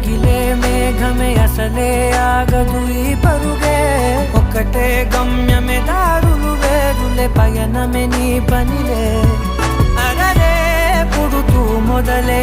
రగిలే మేఘమే అసలే ఆగదు ఈ పరుగే ఒక్కటే గమ్యమే దారులు వేరులే పయనమే నీ పనిలే అరరే పుడుతూ మొదలే